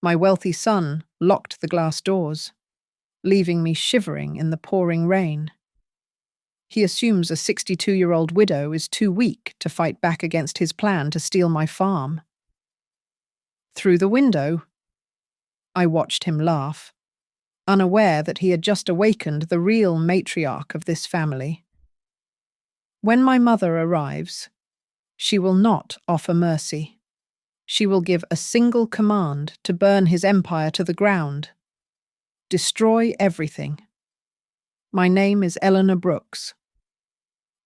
My wealthy son locked the glass doors, leaving me shivering in the pouring rain. He assumes a 62-year-old widow is too weak to fight back against his plan to steal my farm. Through the window, I watched him laugh, unaware that he had just awakened the real matriarch of this family. When my mother arrives, she will not offer mercy. She will give a single command to burn his empire to the ground. Destroy everything. My name is Eleanor Brooks.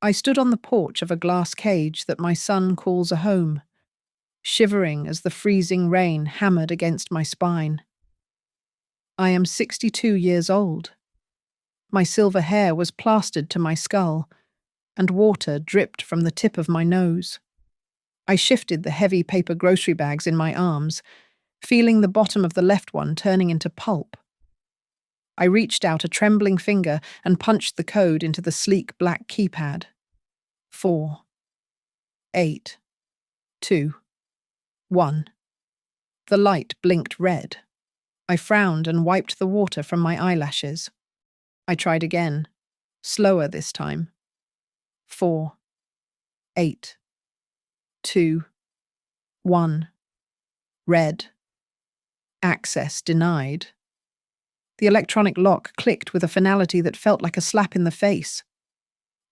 I stood on the porch of a glass cage that my son calls a home, shivering as the freezing rain hammered against my spine. I am 62 years old. My silver hair was plastered to my skull, and water dripped from the tip of my nose. I shifted the heavy paper grocery bags in my arms, feeling the bottom of the left one turning into pulp. I reached out a trembling finger and punched the code into the sleek black keypad. 4, 8, 2, 1. The light blinked red. I frowned and wiped the water from my eyelashes. I tried again, slower this time. 4, 8, 2, 1. Red. Access denied. The electronic lock clicked with a finality that felt like a slap in the face.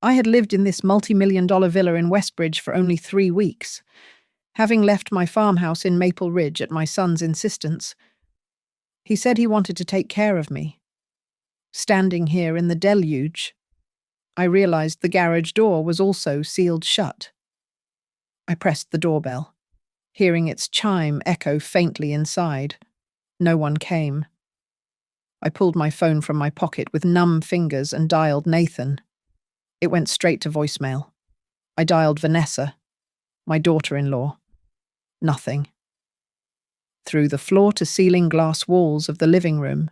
I had lived in this multi-million-dollar villa in Westbridge for only 3 weeks, having left my farmhouse in Maple Ridge at my son's insistence. He said he wanted to take care of me. Standing here in the deluge, I realized the garage door was also sealed shut. I pressed the doorbell, hearing its chime echo faintly inside. No one came. I pulled my phone from my pocket with numb fingers and dialed Nathan. It went straight to voicemail. I dialed Vanessa, my daughter-in-law. Nothing. Through the floor-to-ceiling glass walls of the living room,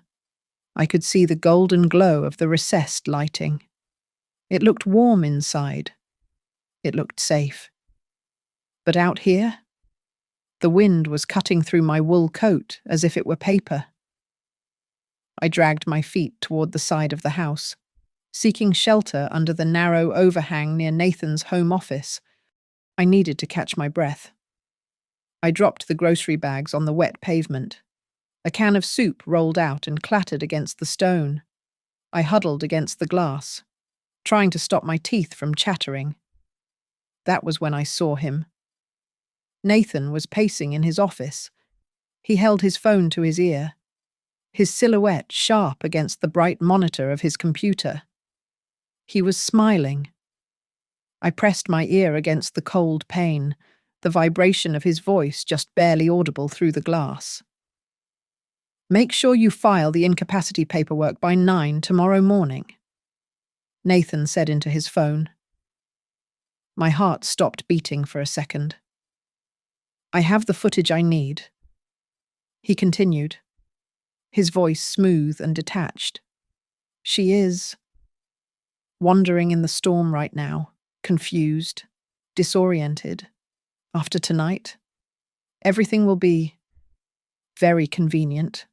I could see the golden glow of the recessed lighting. It looked warm inside. It looked safe. But out here, the wind was cutting through my wool coat as if it were paper. I dragged my feet toward the side of the house, seeking shelter under the narrow overhang near Nathan's home office. I needed to catch my breath. I dropped the grocery bags on the wet pavement. A can of soup rolled out and clattered against the stone. I huddled against the glass, trying to stop my teeth from chattering. That was when I saw him. Nathan was pacing in his office. He held his phone to his ear, his silhouette sharp against the bright monitor of his computer. He was smiling. I pressed my ear against the cold pane, the vibration of his voice just barely audible through the glass. "Make sure you file the incapacity paperwork by 9 tomorrow morning," Nathan said into his phone. My heart stopped beating for a second. "I have the footage I need," he continued, his voice smooth and detached. "She is wandering in the storm right now, confused, disoriented. After tonight, everything will be very convenient."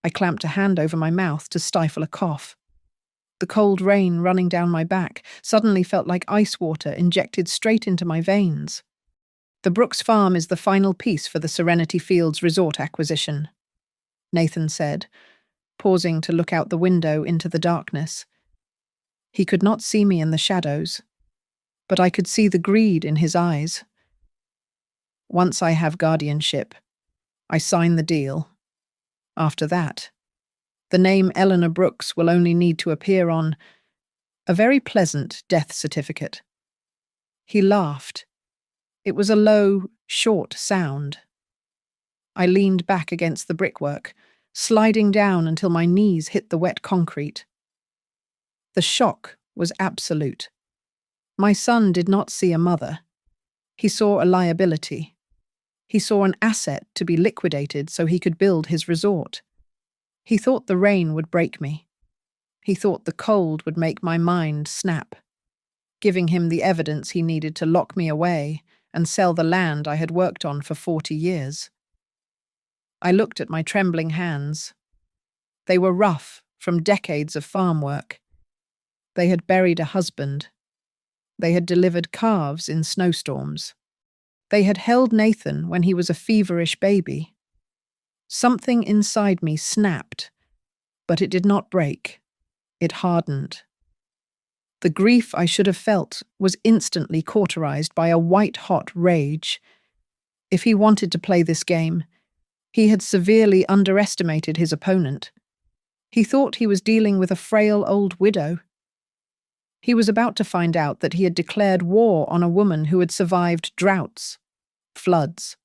I clamped a hand over my mouth to stifle a cough. The cold rain running down my back suddenly felt like ice water injected straight into my veins. "The Brooks farm is the final piece for the Serenity Fields resort acquisition," Nathan said, pausing to look out the window into the darkness. He could not see me in the shadows, but I could see the greed in his eyes. "Once I have guardianship, I sign the deal. After that, the name Eleanor Brooks will only need to appear on a very pleasant death certificate." He laughed. It was a low, short sound. I leaned back against the brickwork, sliding down until my knees hit the wet concrete. The shock was absolute. My son did not see a mother. He saw a liability. He saw an asset to be liquidated so he could build his resort. He thought the rain would break me. He thought the cold would make my mind snap, giving him the evidence he needed to lock me away and sell the land I had worked on for 40 years. I looked at my trembling hands. They were rough from decades of farm work. They had buried a husband. They had delivered calves in snowstorms. They had held Nathan when he was a feverish baby. Something inside me snapped, but it did not break. It hardened. The grief I should have felt was instantly cauterized by a white-hot rage. If he wanted to play this game, he had severely underestimated his opponent. He thought he was dealing with a frail old widow. He was about to find out that he had declared war on a woman who had survived droughts, floods,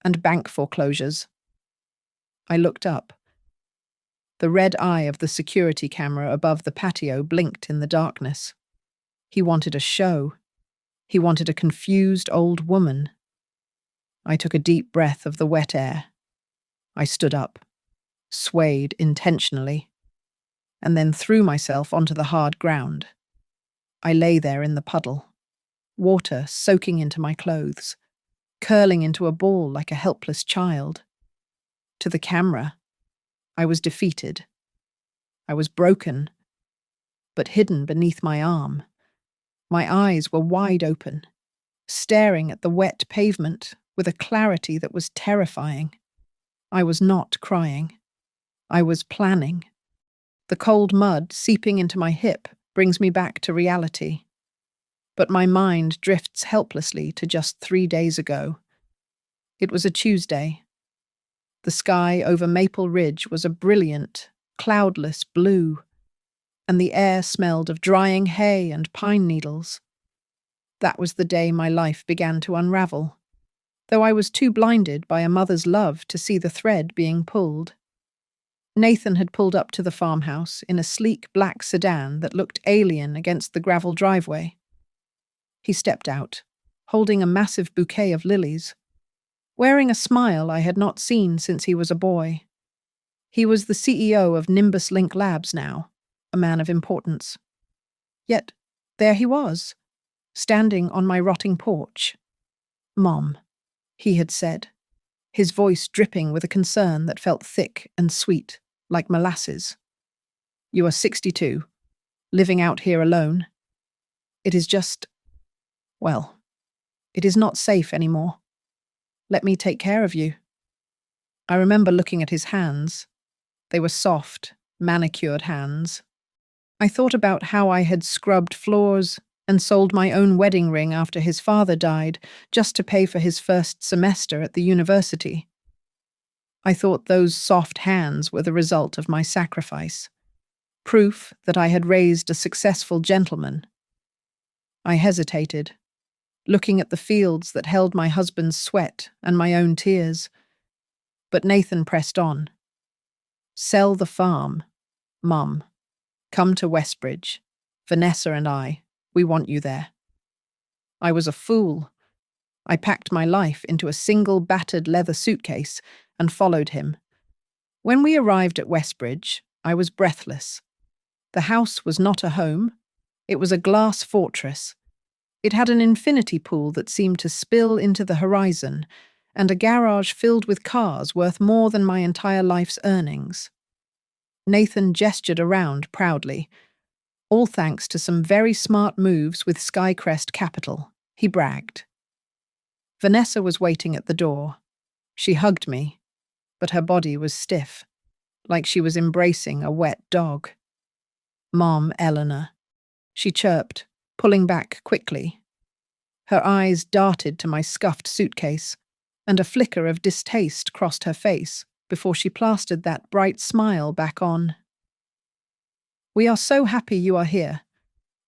and bank foreclosures. I looked up. The red eye of the security camera above the patio blinked in the darkness. He wanted a show. He wanted a confused old woman. I took a deep breath of the wet air. I stood up, swayed intentionally, and then threw myself onto the hard ground. I lay there in the puddle, water soaking into my clothes, curling into a ball like a helpless child. To the camera, I was defeated. I was broken, but hidden beneath my arm. My eyes were wide open, staring at the wet pavement with a clarity that was terrifying. I was not crying. I was planning. The cold mud seeping into my hip brings me back to reality. But my mind drifts helplessly to just 3 days ago. It was a Tuesday. The sky over Maple Ridge was a brilliant, cloudless blue, and the air smelled of drying hay and pine needles. That was the day my life began to unravel, though I was too blinded by a mother's love to see the thread being pulled. Nathan had pulled up to the farmhouse in a sleek black sedan that looked alien against the gravel driveway. He stepped out, holding a massive bouquet of lilies, wearing a smile I had not seen since he was a boy. He was the CEO of Nimbus Link Labs now, a man of importance. Yet, there he was, standing on my rotting porch. "Mom," he had said, his voice dripping with a concern that felt thick and sweet, like molasses. "You are 62, living out here alone. It is just, well, it is not safe anymore. Let me take care of you." I remember looking at his hands. They were soft, manicured hands. I thought about how I had scrubbed floors and sold my own wedding ring after his father died just to pay for his first semester at the university. I thought those soft hands were the result of my sacrifice, proof that I had raised a successful gentleman. I hesitated, looking at the fields that held my husband's sweat and my own tears. But Nathan pressed on. "Sell the farm, Mum. Come to Westbridge. Vanessa and I, we want you there." I was a fool. I packed my life into a single battered leather suitcase and followed him. When we arrived at Westbridge, I was breathless. The house was not a home. It was a glass fortress. It had an infinity pool that seemed to spill into the horizon, and a garage filled with cars worth more than my entire life's earnings. Nathan gestured around proudly. "All thanks to some very smart moves with Skycrest Capital," he bragged. Vanessa was waiting at the door. She hugged me, but her body was stiff, like she was embracing a wet dog. "Mom, Eleanor," she chirped, pulling back quickly. Her eyes darted to my scuffed suitcase, and a flicker of distaste crossed her face before she plastered that bright smile back on. "We are so happy you are here.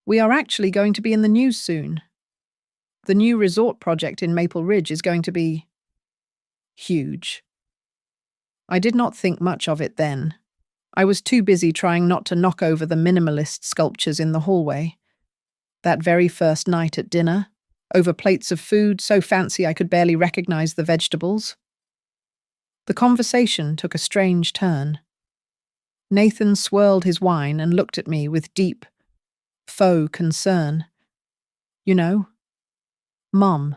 We are actually going to be in the news soon. The new resort project in Maple Ridge is going to be huge." I did not think much of it then. I was too busy trying not to knock over the minimalist sculptures in the hallway. That very first night at dinner, over plates of food so fancy I could barely recognize the vegetables. The conversation took a strange turn. Nathan swirled his wine and looked at me with deep, faux concern. "You know, Mum,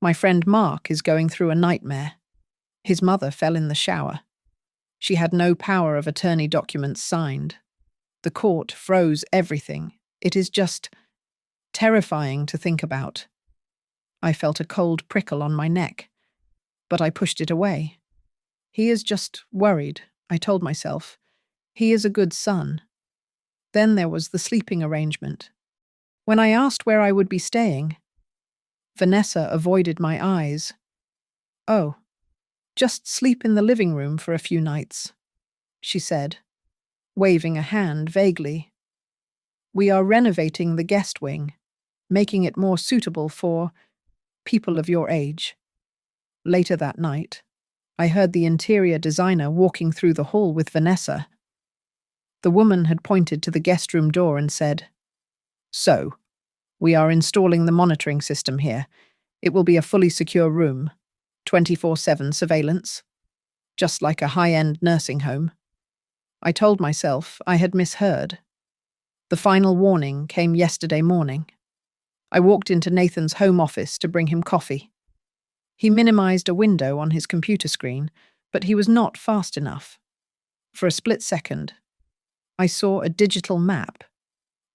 my friend Mark is going through a nightmare. His mother fell in the shower. She had no power of attorney documents signed. The court froze everything. It is just terrifying to think about. I felt a cold prickle on my neck, but I pushed it away. He is just worried, I told myself. He is a good son. Then there was the sleeping arrangement. When I asked where I would be staying, Vanessa avoided my eyes. "Oh, just sleep in the living room for a few nights," she said, waving a hand vaguely. "We are renovating the guest wing, making it more suitable for people of your age." Later that night, I heard the interior designer walking through the hall with Vanessa. The woman had pointed to the guest room door and said, "So, we are installing the monitoring system here. It will be a fully secure room, 24/7 surveillance, just like a high-end nursing home." I told myself I had misheard. The final warning came yesterday morning. I walked into Nathan's home office to bring him coffee. He minimized a window on his computer screen, but he was not fast enough. For a split second, I saw a digital map.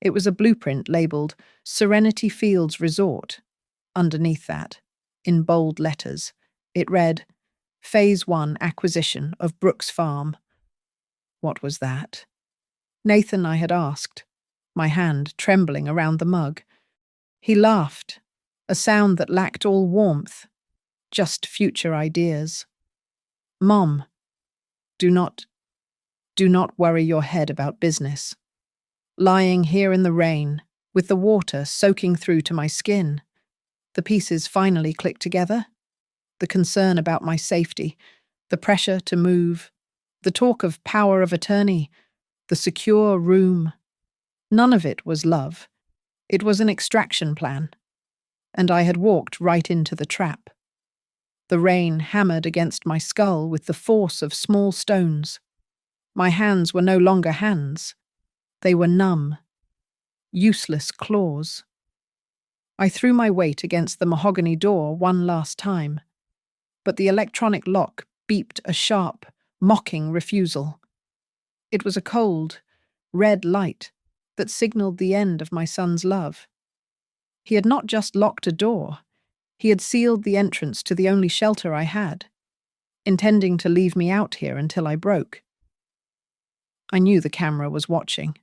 It was a blueprint labeled Serenity Fields Resort. Underneath that, in bold letters, it read, Phase 1 Acquisition of Brooks Farm. What was that? Nathan, I had asked, my hand trembling around the mug. He laughed, a sound that lacked all warmth, just future ideas. "Mom, do not worry your head about business." Lying here in the rain, with the water soaking through to my skin, the pieces finally clicked together. The concern about my safety, the pressure to move, the talk of power of attorney, the secure room. None of it was love. It was an extraction plan. And I had walked right into the trap. The rain hammered against my skull with the force of small stones. My hands were no longer hands. They were numb, useless claws. I threw my weight against the mahogany door one last time, but the electronic lock beeped a sharp, mocking refusal. It was a cold, red light that signaled the end of my son's love. He had not just locked a door, he had sealed the entrance to the only shelter I had, intending to leave me out here until I broke. I knew the camera was watching.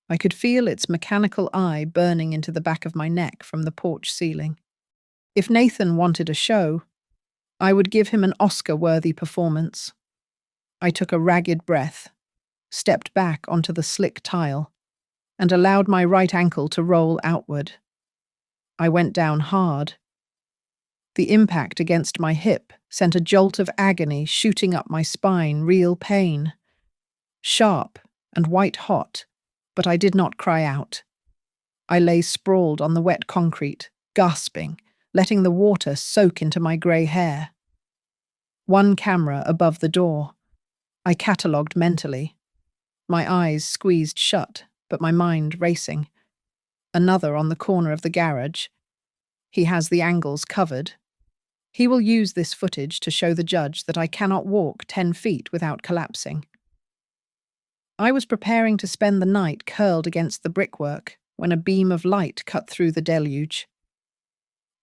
I could feel its mechanical eye burning into the back of my neck from the porch ceiling. If Nathan wanted a show, I would give him an Oscar-worthy performance. I took a ragged breath, stepped back onto the slick tile, and allowed my right ankle to roll outward. I went down hard. The impact against my hip sent a jolt of agony shooting up my spine, real pain. Sharp and white-hot, but I did not cry out. I lay sprawled on the wet concrete, gasping, letting the water soak into my grey hair. One camera above the door. I catalogued mentally. My eyes squeezed shut, but my mind racing. Another on the corner of the garage. He has the angles covered. He will use this footage to show the judge that I cannot walk 10 feet without collapsing. I was preparing to spend the night curled against the brickwork when a beam of light cut through the deluge.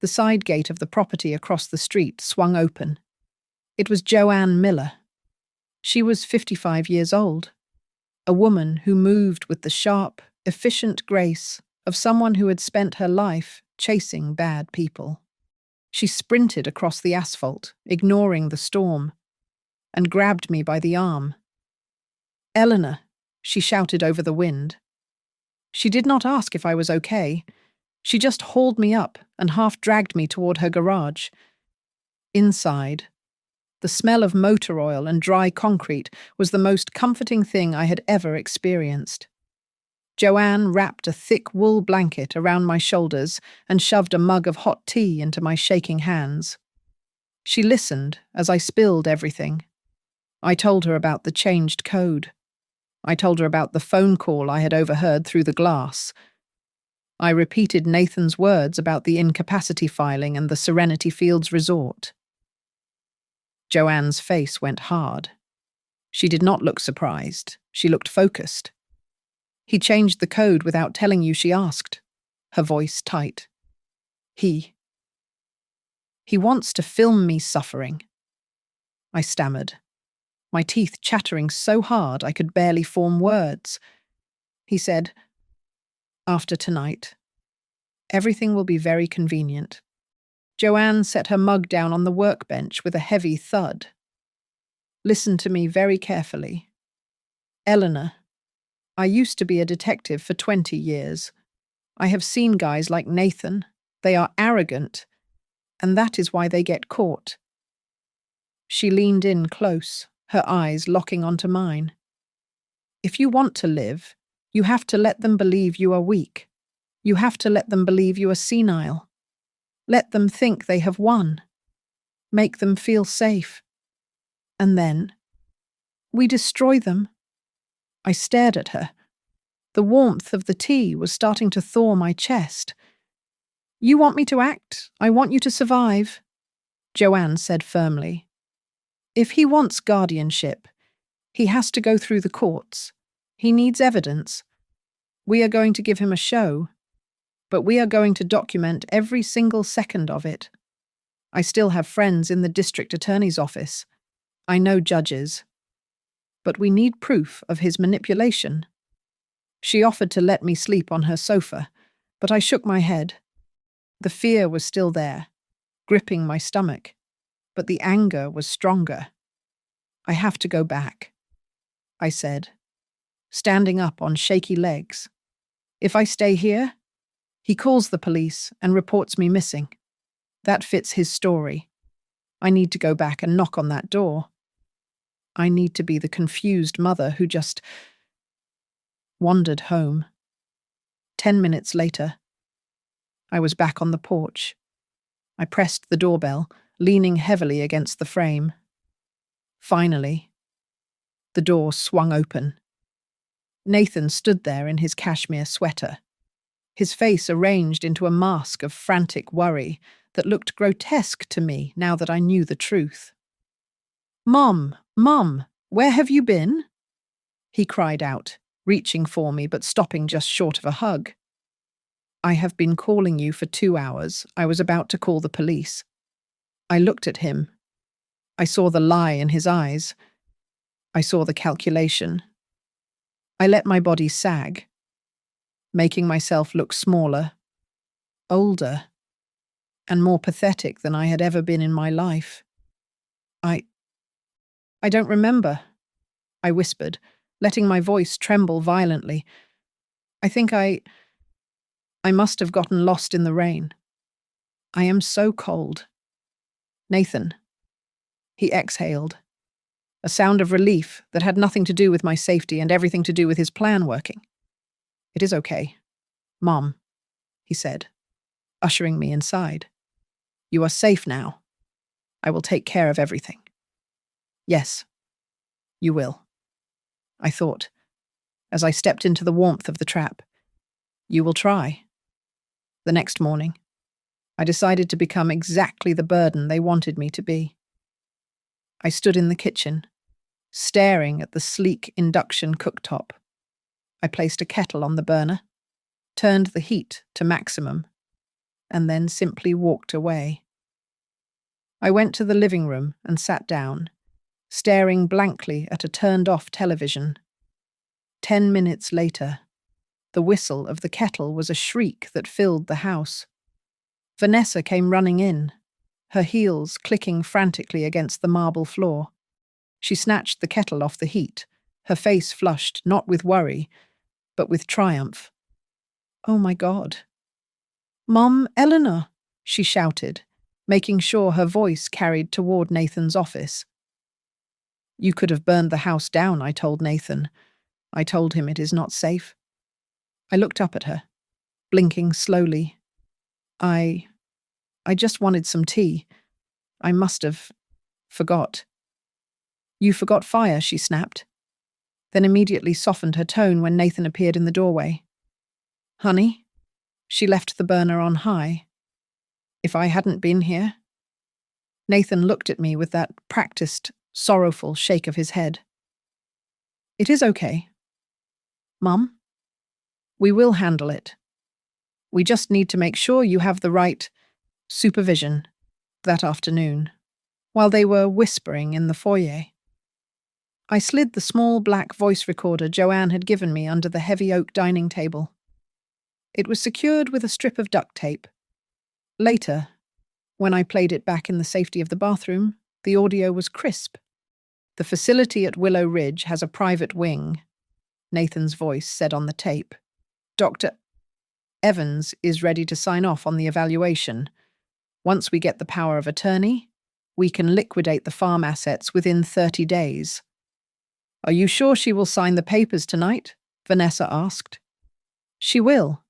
The side gate of the property across the street swung open. It was Joanne Miller. She was 55 years old, a woman who moved with the sharp, efficient grace of someone who had spent her life chasing bad people. She sprinted across the asphalt, ignoring the storm, and grabbed me by the arm. "Eleanor," she shouted over the wind. She did not ask if I was okay. She just hauled me up and half dragged me toward her garage. Inside, the smell of motor oil and dry concrete was the most comforting thing I had ever experienced. Joanne wrapped a thick wool blanket around my shoulders and shoved a mug of hot tea into my shaking hands. She listened as I spilled everything. I told her about the changed code. I told her about the phone call I had overheard through the glass. I repeated Nathan's words about the incapacity filing and the Serenity Fields Resort. Joanne's face went hard. She did not look surprised. She looked focused. He changed the code without telling you, she asked, her voice tight. He wants to film me suffering. I stammered, my teeth chattering so hard I could barely form words. He said, after tonight, everything will be very convenient. Joanne set her mug down on the workbench with a heavy thud. Listen to me very carefully. Eleanor, I used to be a detective for 20 years. I have seen guys like Nathan. They are arrogant, and that is why they get caught. She leaned in close, her eyes locking onto mine. If you want to live, you have to let them believe you are weak. You have to let them believe you are senile. Let them think they have won. Make them feel safe. And then, we destroy them. I stared at her. The warmth of the tea was starting to thaw my chest. You want me to act? I want you to survive, Joanne said firmly. If he wants guardianship, he has to go through the courts. He needs evidence. We are going to give him a show, but we are going to document every single second of it. I still have friends in the district attorney's office. I know judges. But we need proof of his manipulation. She offered to let me sleep on her sofa, but I shook my head. The fear was still there, gripping my stomach, but the anger was stronger. I have to go back, I said, standing up on shaky legs. If I stay here, he calls the police and reports me missing. That fits his story. I need to go back and knock on that door. I need to be the confused mother who just wandered home. 10 minutes later, I was back on the porch. I pressed the doorbell, leaning heavily against the frame. Finally, the door swung open. Nathan stood there in his cashmere sweater, his face arranged into a mask of frantic worry that looked grotesque to me now that I knew the truth. Mom, where have you been? He cried out, reaching for me but stopping just short of a hug. I have been calling you for 2 hours. I was about to call the police. I looked at him. I saw the lie in his eyes. I saw the calculation. I let my body sag, making myself look smaller, older, and more pathetic than I had ever been in my life. I don't remember, I whispered, letting my voice tremble violently. I think I must have gotten lost in the rain. I am so cold. Nathan. He exhaled, a sound of relief that had nothing to do with my safety and everything to do with his plan working. It is okay, Mom, he said, ushering me inside. You are safe now. I will take care of everything. Yes, you will, I thought, as I stepped into the warmth of the trap. You will try. The next morning, I decided to become exactly the burden they wanted me to be. I stood in the kitchen, staring at the sleek induction cooktop. I placed a kettle on the burner, turned the heat to maximum, and then simply walked away. I went to the living room and sat down, staring blankly at a turned-off television. 10 minutes later, the whistle of the kettle was a shriek that filled the house. Vanessa came running in, her heels clicking frantically against the marble floor. She snatched the kettle off the heat, her face flushed not with worry, but with triumph. Oh my God. Mom, Eleanor, she shouted, making sure her voice carried toward Nathan's office. You could have burned the house down, I told Nathan. I told him it is not safe. I looked up at her, blinking slowly. I just wanted some tea. I must have forgot. You forgot fire, she snapped, then immediately softened her tone when Nathan appeared in the doorway. Honey? She left the burner on high. If I hadn't been here? Nathan looked at me with that practiced, sorrowful shake of his head. It is okay. Mum, we will handle it. We just need to make sure you have the right supervision that afternoon, while they were whispering in the foyer. I slid the small black voice recorder Joanne had given me under the heavy oak dining table. It was secured with a strip of duct tape. Later, when I played it back in the safety of the bathroom, the audio was crisp. The facility at Willow Ridge has a private wing, Nathan's voice said on the tape. Dr. Evans is ready to sign off on the evaluation. Once we get the power of attorney, we can liquidate the farm assets within 30 days. Are you sure she will sign the papers tonight? Vanessa asked. She will,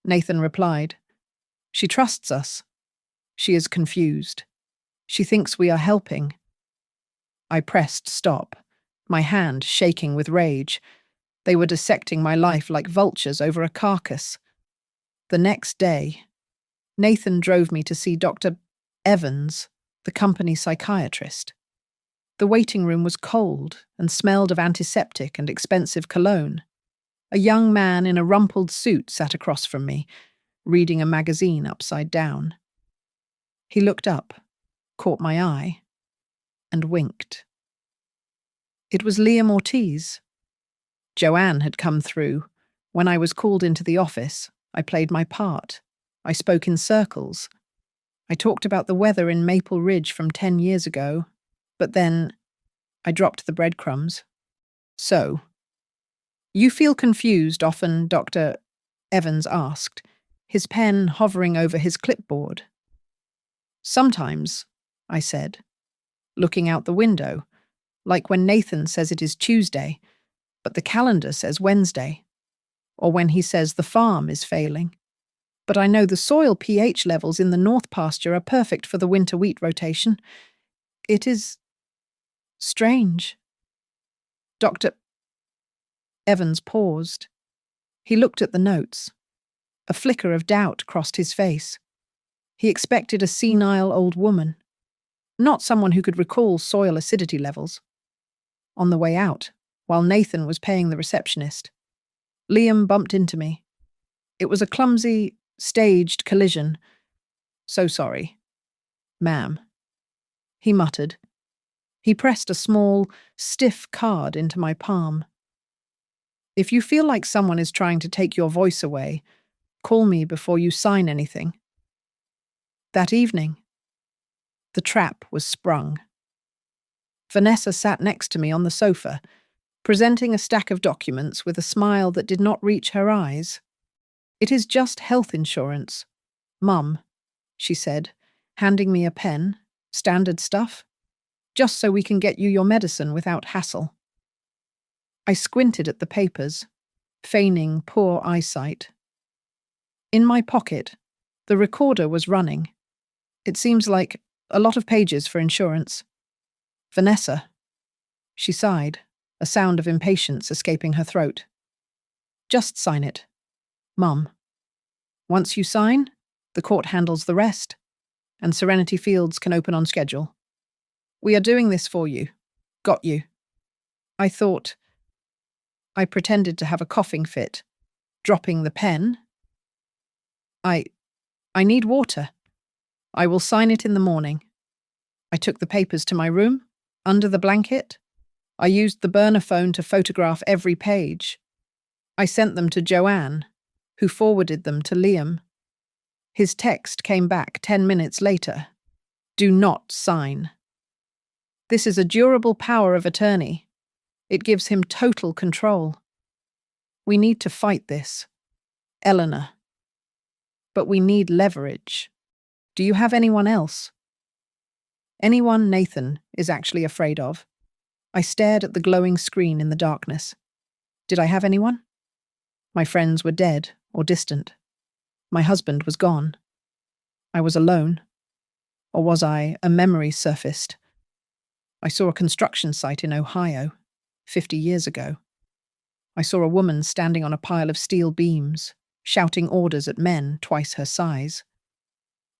Nathan replied. She trusts us. She is confused. She thinks we are helping. I pressed stop, my hand shaking with rage. They were dissecting my life like vultures over a carcass. The next day, Nathan drove me to see Dr. Evans, the company psychiatrist. The waiting room was cold and smelled of antiseptic and expensive cologne. A young man in a rumpled suit sat across from me, reading a magazine upside down. He looked up, caught my eye, and winked. It was Liam Ortiz. Joanne had come through. When I was called into the office, I played my part. I spoke in circles. I talked about the weather in Maple Ridge from 10 years ago, but then I dropped the breadcrumbs. So, you feel confused often, Dr. Evans asked, his pen hovering over his clipboard. Sometimes, I said, looking out the window, like when Nathan says it is Tuesday, but the calendar says Wednesday, or when he says the farm is failing. But I know the soil pH levels in the north pasture are perfect for the winter wheat rotation. It is strange. Dr. Evans paused. He looked at the notes. A flicker of doubt crossed his face. He expected a senile old woman, not someone who could recall soil acidity levels. On the way out, while Nathan was paying the receptionist, Liam bumped into me. It was a clumsy, staged collision. So sorry. Ma'am. He muttered. He pressed a small, stiff card into my palm. If you feel like someone is trying to take your voice away, call me before you sign anything. That evening, the trap was sprung. Vanessa sat next to me on the sofa, presenting a stack of documents with a smile that did not reach her eyes. It is just health insurance, Mum, she said, handing me a pen, standard stuff, just so we can get you your medicine without hassle. I squinted at the papers, feigning poor eyesight. In my pocket, the recorder was running. It seems like a lot of pages for insurance. Vanessa. She sighed, a sound of impatience escaping her throat. Just sign it, Mum. Once you sign, the court handles the rest, and Serenity Fields can open on schedule. We are doing this for you. Got you. I thought. I pretended to have a coughing fit, dropping the pen. I need water. I will sign it in the morning. I took the papers to my room, under the blanket. I used the burner phone to photograph every page. I sent them to Joanne, who forwarded them to Liam. His text came back 10 minutes later. Do not sign. This is a durable power of attorney. It gives him total control. We need to fight this. Eleanor. But we need leverage. Do you have anyone else? Anyone Nathan is actually afraid of. I stared at the glowing screen in the darkness. Did I have anyone? My friends were dead or distant. My husband was gone. I was alone. Or was I a memory surfaced? I saw a construction site in Ohio, 50 years ago. I saw a woman standing on a pile of steel beams, shouting orders at men twice her size.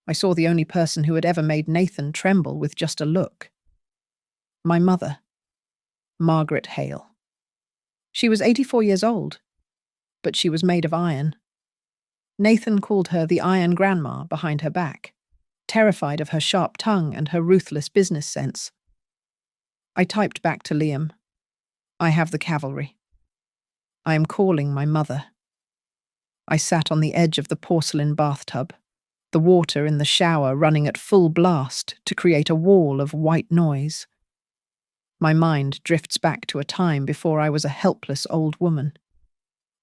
I saw the only person who had ever made Nathan tremble with just a look. My mother, Margaret Hale. She was 84 years old, but she was made of iron. Nathan called her the Iron Grandma behind her back, terrified of her sharp tongue and her ruthless business sense. I typed back to Liam, "I have the cavalry. I am calling my mother." I sat on the edge of the porcelain bathtub, the water in the shower running at full blast to create a wall of white noise. My mind drifts back to a time before I was a helpless old woman,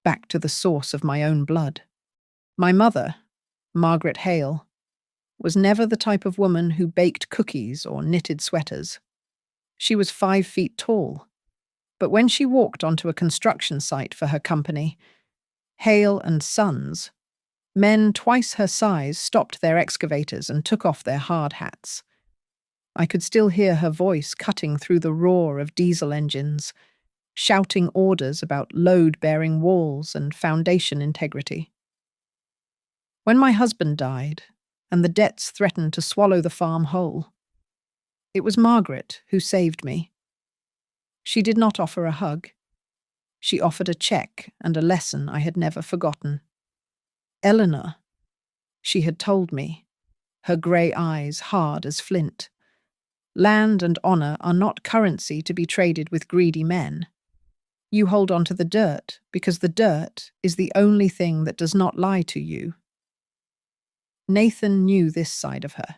back to the source of my own blood. My mother, Margaret Hale, was never the type of woman who baked cookies or knitted sweaters. She was 5 feet tall, but when she walked onto a construction site for her company, Hale and Sons, men twice her size stopped their excavators and took off their hard hats. I could still hear her voice cutting through the roar of diesel engines, shouting orders about load-bearing walls and foundation integrity. When my husband died, and the debts threatened to swallow the farm whole, it was Margaret who saved me. She did not offer a hug. She offered a check and a lesson I had never forgotten. Eleanor, she had told me, her grey eyes hard as flint. Land and honour are not currency to be traded with greedy men. You hold on to the dirt because the dirt is the only thing that does not lie to you. Nathan knew this side of her.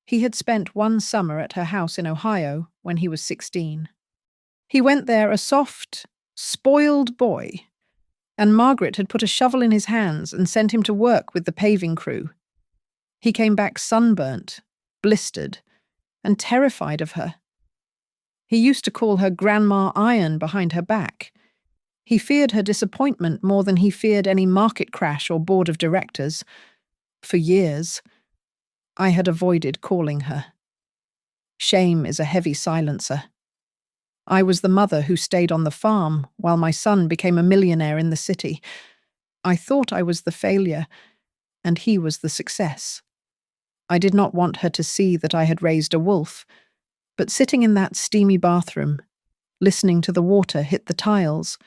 He had spent one summer at her house in Ohio when he was 16. He went there a soft, spoiled boy, and Margaret had put a shovel in his hands and sent him to work with the paving crew. He came back sunburnt, blistered, and terrified of her. He used to call her Grandma Iron behind her back. He feared her disappointment more than he feared any market crash or board of directors. For years, I had avoided calling her. Shame is a heavy silencer. I was the mother who stayed on the farm while my son became a millionaire in the city. I thought I was the failure, and he was the success. I did not want her to see that I had raised a wolf, but sitting in that steamy bathroom, listening to the water hit the tiles,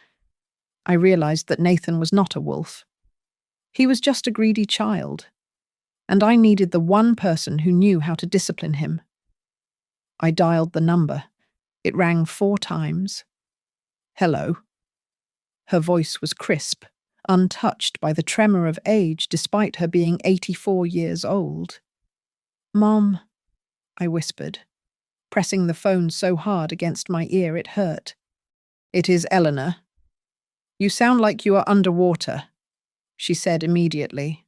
I realized that Nathan was not a wolf. He was just a greedy child, and I needed the one person who knew how to discipline him. I dialed the number. It rang 4 times. "Hello." Her voice was crisp, untouched by the tremor of age despite her being 84 years old. "Mom," I whispered, pressing the phone so hard against my ear it hurt. "It is Eleanor. You sound like you are underwater," she said immediately.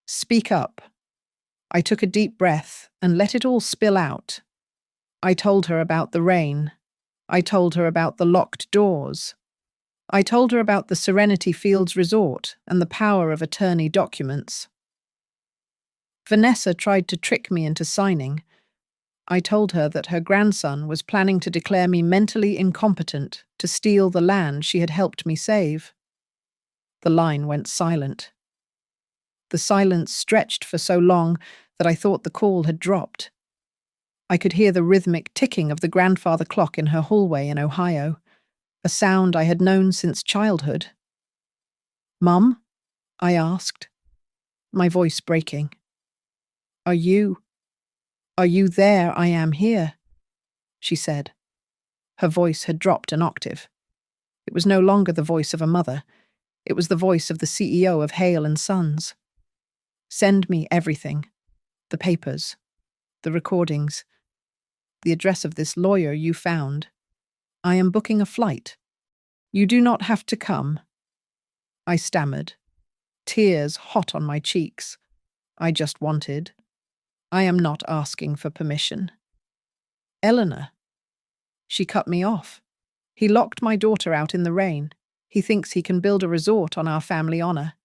"Speak up." I took a deep breath and let it all spill out. I told her about the rain. I told her about the locked doors. I told her about the Serenity Fields Resort and the power of attorney documents. Vanessa tried to trick me into signing. I told her that her grandson was planning to declare me mentally incompetent to steal the land she had helped me save. The line went silent. The silence stretched for so long that I thought the call had dropped. I could hear the rhythmic ticking of the grandfather clock in her hallway in Ohio, a sound I had known since childhood. "Mum?" I asked, my voice breaking. Are you there? I am here," she said. Her voice had dropped an octave. It was no longer the voice of a mother. It was the voice of the CEO of Hale and Sons. "Send me everything. The papers. The recordings. The address of this lawyer you found. I am booking a flight. You do not have to come." I stammered, tears hot on my cheeks. I just wanted. I am not asking for permission. "Eleanor." She cut me off. "He locked my daughter out in the rain. He thinks he can build a resort on our family honor.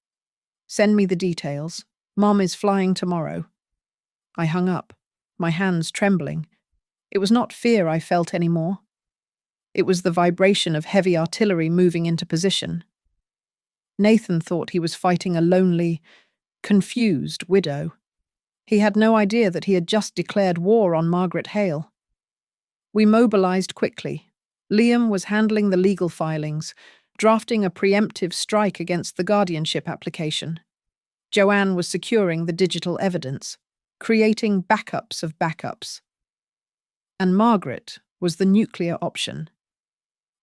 Send me the details. Mom is flying tomorrow." I hung up, my hands trembling. It was not fear I felt anymore. It was the vibration of heavy artillery moving into position. Nathan thought he was fighting a lonely, confused widow. He had no idea that he had just declared war on Margaret Hale. We mobilized quickly. Liam was handling the legal filings, drafting a preemptive strike against the guardianship application. Joanne was securing the digital evidence, creating backups of backups. And Margaret was the nuclear option.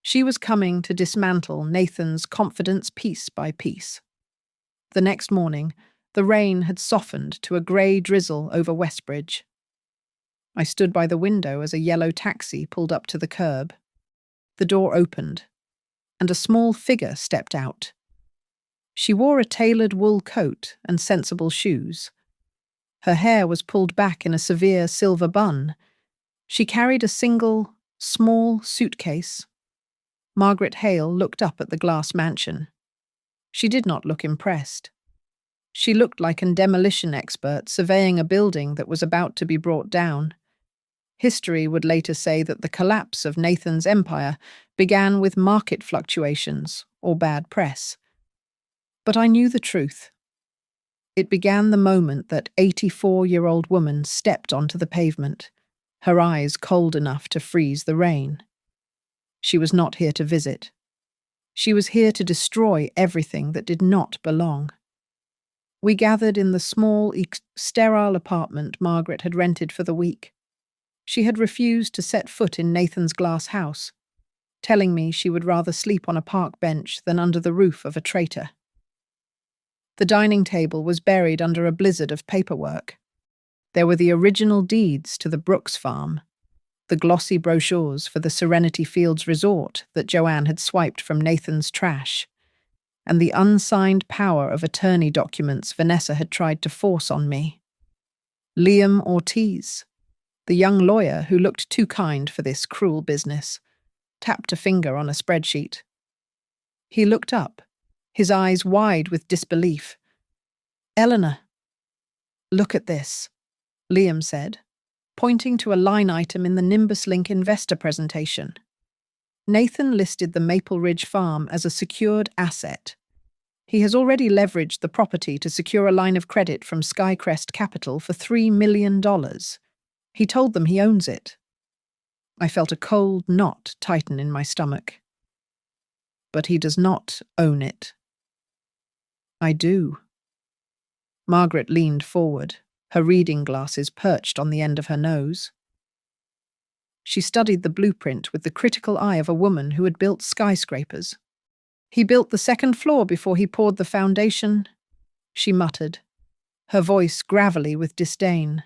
She was coming to dismantle Nathan's confidence piece by piece. The next morning, the rain had softened to a grey drizzle over Westbridge. I stood by the window as a yellow taxi pulled up to the curb. The door opened, and a small figure stepped out. She wore a tailored wool coat and sensible shoes. Her hair was pulled back in a severe silver bun. She carried a single, small suitcase. Margaret Hale looked up at the glass mansion. She did not look impressed. She looked like a demolition expert surveying a building that was about to be brought down. History would later say that the collapse of Nathan's empire began with market fluctuations or bad press. But I knew the truth. It began the moment that 84-year-old woman stepped onto the pavement, her eyes cold enough to freeze the rain. She was not here to visit. She was here to destroy everything that did not belong. We gathered in the small, sterile apartment Margaret had rented for the week. She had refused to set foot in Nathan's glass house, telling me she would rather sleep on a park bench than under the roof of a traitor. The dining table was buried under a blizzard of paperwork. There were the original deeds to the Brooks farm, the glossy brochures for the Serenity Fields Resort that Joanne had swiped from Nathan's trash, and the unsigned power of attorney documents Vanessa had tried to force on me. Liam Ortiz, the young lawyer who looked too kind for this cruel business, tapped a finger on a spreadsheet. He looked up, his eyes wide with disbelief. "Eleanor, look at this," Liam said, pointing to a line item in the Nimbus Link investor presentation. Nathan listed the Maple Ridge farm as a secured asset. He has already leveraged the property to secure a line of credit from Skycrest Capital for $3 million. He told them he owns it. I felt a cold knot tighten in my stomach. But he does not own it. I do. Margaret leaned forward, her reading glasses perched on the end of her nose. She studied the blueprint with the critical eye of a woman who had built skyscrapers. "He built the second floor before he poured the foundation," she muttered, her voice gravelly with disdain.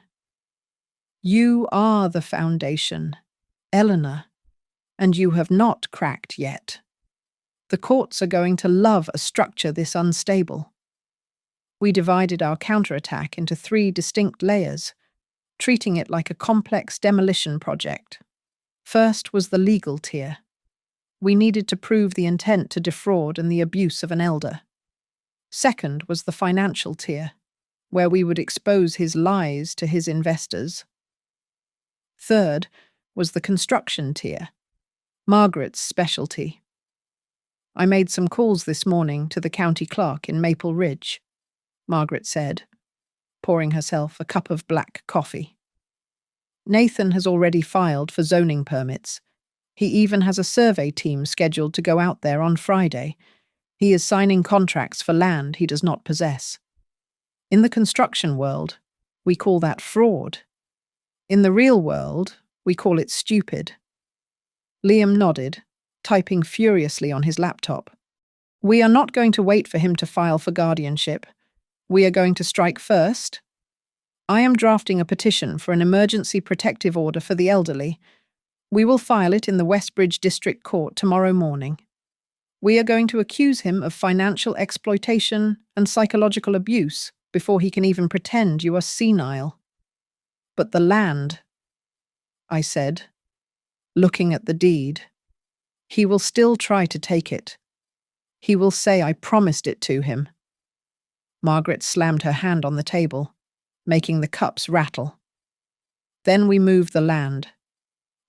"You are the foundation, Eleanor, and you have not cracked yet. The courts are going to love a structure this unstable." We divided our counterattack into 3 distinct layers, treating it like a complex demolition project. First was the legal tier. We needed to prove the intent to defraud and the abuse of an elder. Second was the financial tier, where we would expose his lies to his investors. Third was the construction tier, Margaret's specialty. "I made some calls this morning to the county clerk in Maple Ridge," Margaret said, pouring herself a cup of black coffee. "Nathan has already filed for zoning permits. He even has a survey team scheduled to go out there on Friday. He is signing contracts for land he does not possess. In the construction world, we call that fraud. In the real world, we call it stupid." Liam nodded, typing furiously on his laptop. "We are not going to wait for him to file for guardianship. We are going to strike first. I am drafting a petition for an emergency protective order for the elderly. We will file it in the Westbridge District Court tomorrow morning. We are going to accuse him of financial exploitation and psychological abuse before he can even pretend you are senile." "But the land," I said, looking at the deed. "He will still try to take it. He will say I promised it to him." Margaret slammed her hand on the table, making the cups rattle. "Then we move the land.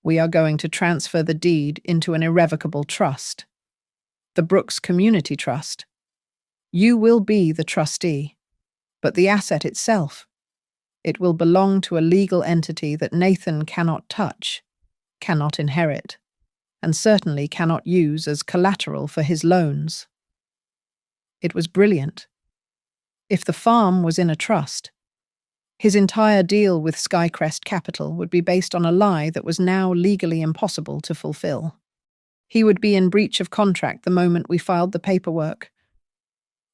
We are going to transfer the deed into an irrevocable trust. The Brooks Community Trust. You will be the trustee, but the asset itself, It will belong to a legal entity that Nathan cannot touch, cannot inherit, and certainly cannot use as collateral for his loans. It was brilliant. If the farm was in a trust, his entire deal with Skycrest Capital would be based on a lie that was now legally impossible to fulfill. He would be in breach of contract the moment we filed the paperwork.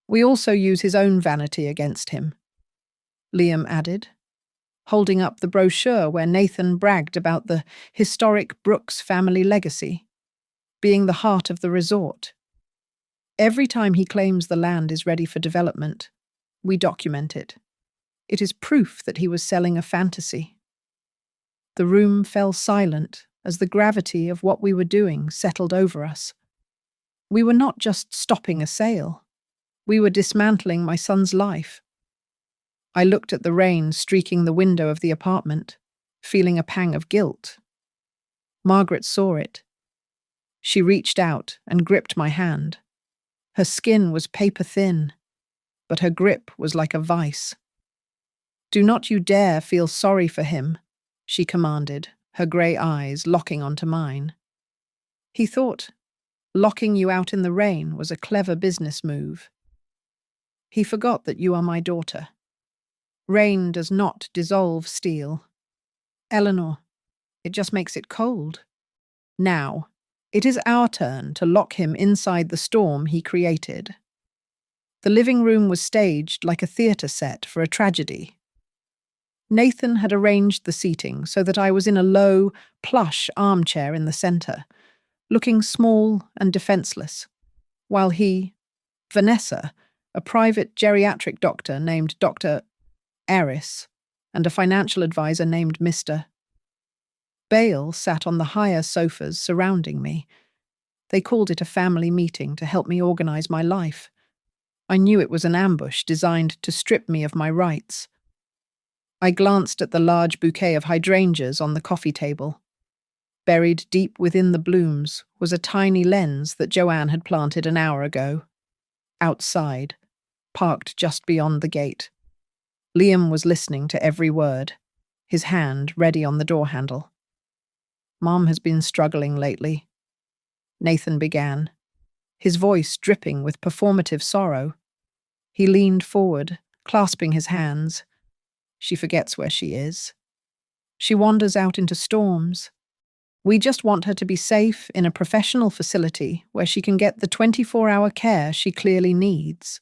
We also use his own vanity against him, Liam added, holding up the brochure where Nathan bragged about the historic Brooks family legacy, being the heart of the resort. Every time he claims the land is ready for development, we document it. It is proof that he was selling a fantasy. The room fell silent as the gravity of what we were doing settled over us. We were not just stopping a sale. We were dismantling my son's life. I looked at the rain streaking the window of the apartment, feeling a pang of guilt. Margaret saw it. She reached out and gripped my hand. Her skin was paper thin, but her grip was like a vice. "Do not you dare feel sorry for him," she commanded, her grey eyes locking onto mine. He thought locking you out in the rain was a clever business move. He forgot that you are my daughter. Rain does not dissolve steel. Eleanor, it just makes it cold. Now, it is our turn to lock him inside the storm he created. The living room was staged like a theatre set for a tragedy. Nathan had arranged the seating so that I was in a low, plush armchair in the centre, looking small and defenceless, while he, Vanessa, a private geriatric doctor named Dr. Aris, and a financial advisor named Mr. Bale sat on the higher sofas surrounding me. They called it a family meeting to help me organise my life. I knew it was an ambush designed to strip me of my rights. I glanced at the large bouquet of hydrangeas on the coffee table. Buried deep within the blooms was a tiny lens that Joanne had planted an hour ago. Outside, parked just beyond the gate. Liam was listening to every word, his hand ready on the door handle. "Mom has been struggling lately," Nathan began, his voice dripping with performative sorrow. He leaned forward, clasping his hands. "She forgets where she is. She wanders out into storms. We just want her to be safe in a professional facility where she can get the 24-hour care she clearly needs.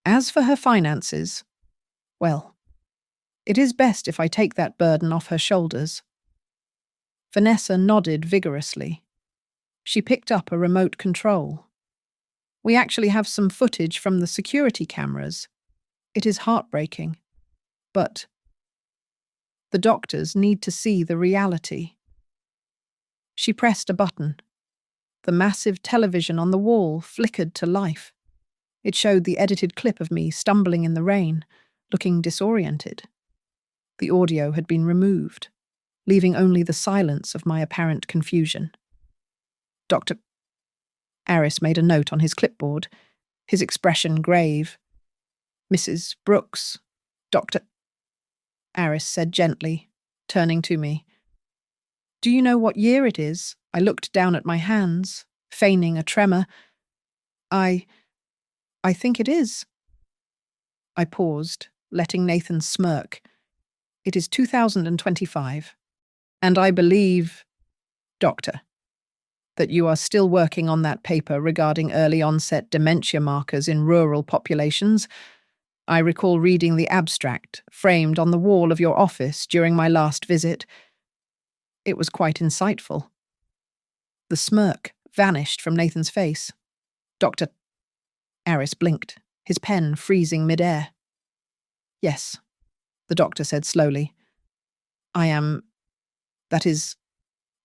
As for her finances, well, it is best if I take that burden off her shoulders." Vanessa nodded vigorously. She picked up a remote control. "We actually have some footage from the security cameras. It is heartbreaking. But the doctors need to see the reality." She pressed a button. The massive television on the wall flickered to life. It showed the edited clip of me stumbling in the rain, looking disoriented. The audio had been removed, leaving only the silence of my apparent confusion. Dr. Aris made a note on his clipboard, his expression grave. "Mrs. Brooks," Dr. Aris said gently, turning to me. "Do you know what year it is?" I looked down at my hands, feigning a tremor. I think it is." I paused, letting Nathan smirk. "It is 2025. And I believe, Doctor, that you are still working on that paper regarding early-onset dementia markers in rural populations. I recall reading the abstract, framed on the wall of your office during my last visit. It was quite insightful." The smirk vanished from Nathan's face. Dr. Aris blinked, his pen freezing mid-air. "Yes," the doctor said slowly. That is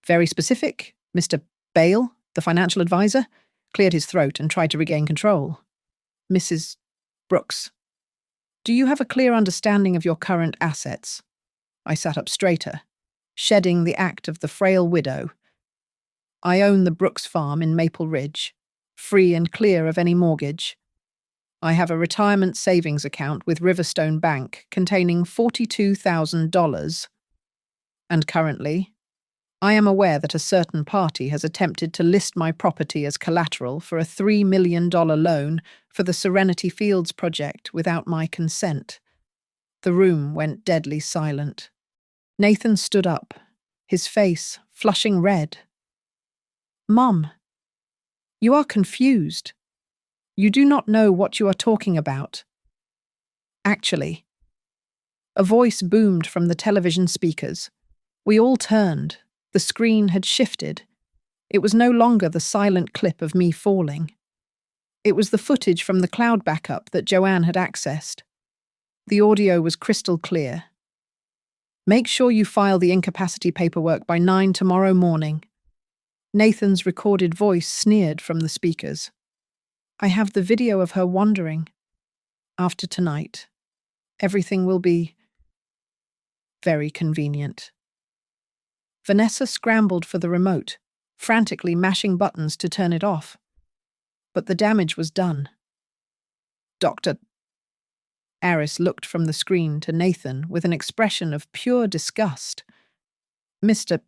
very specific." Mr. Bale, the financial advisor, cleared his throat and tried to regain control. "Mrs. Brooks, do you have a clear understanding of your current assets?" I sat up straighter, shedding the act of the frail widow. "I own the Brooks farm in Maple Ridge, free and clear of any mortgage. I have a retirement savings account with Riverstone Bank containing $42,000, and currently, I am aware that a certain party has attempted to list my property as collateral for a $3 million loan for the Serenity Fields project without my consent. The room went deadly silent. Nathan stood up, his face flushing red. "Mom, you are confused. You do not know what you are talking about." "Actually," a voice boomed from the television speakers. We all turned. The screen had shifted. It was no longer the silent clip of me falling. It was the footage from the cloud backup that Joanne had accessed. The audio was crystal clear. "Make sure you file the incapacity paperwork by 9 tomorrow morning." Nathan's recorded voice sneered from the speakers. "I have the video of her wandering. After tonight, everything will be very convenient." Vanessa scrambled for the remote, frantically mashing buttons to turn it off. But the damage was done. "Dr." Aris looked from the screen to Nathan with an expression of pure disgust. Mr.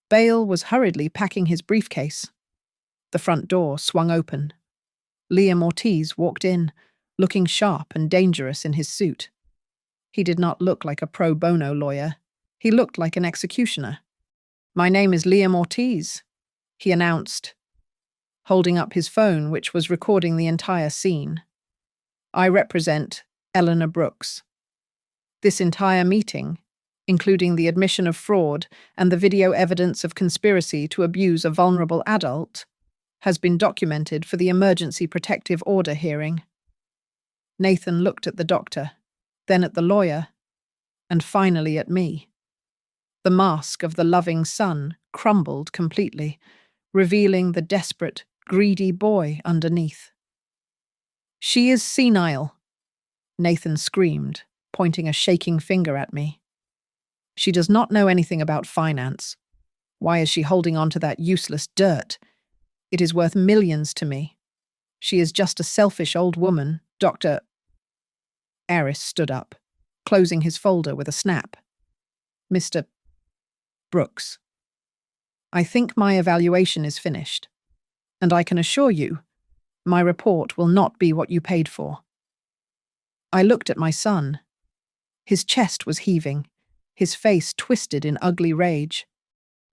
Bale was hurriedly packing his briefcase. The front door swung open. Liam Ortiz walked in, looking sharp and dangerous in his suit. He did not look like a pro bono lawyer. He looked like an executioner. "My name is Liam Ortiz," he announced, holding up his phone, which was recording the entire scene. "I represent Eleanor Brooks. This entire meeting, including the admission of fraud and the video evidence of conspiracy to abuse a vulnerable adult, has been documented for the emergency protective order hearing." Nathan looked at the doctor, then at the lawyer, and finally at me. The mask of the loving son crumbled completely, revealing the desperate, greedy boy underneath. "She is senile," Nathan screamed, pointing a shaking finger at me. "She does not know anything about finance. Why is she holding on to that useless dirt? It is worth millions to me. She is just a selfish old woman, Dr. Aris stood up, closing his folder with a snap. "Mr. Brooks, I think my evaluation is finished, and I can assure you, my report will not be what you paid for." I looked at my son. His chest was heaving, his face twisted in ugly rage.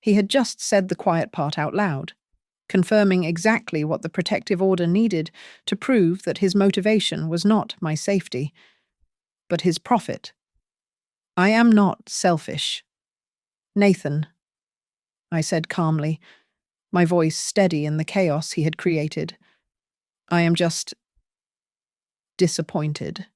He had just said the quiet part out loud, confirming exactly what the protective order needed to prove that his motivation was not my safety, but his profit. "I am not selfish. Nathan," I said calmly, my voice steady in the chaos he had created. "I am just disappointed."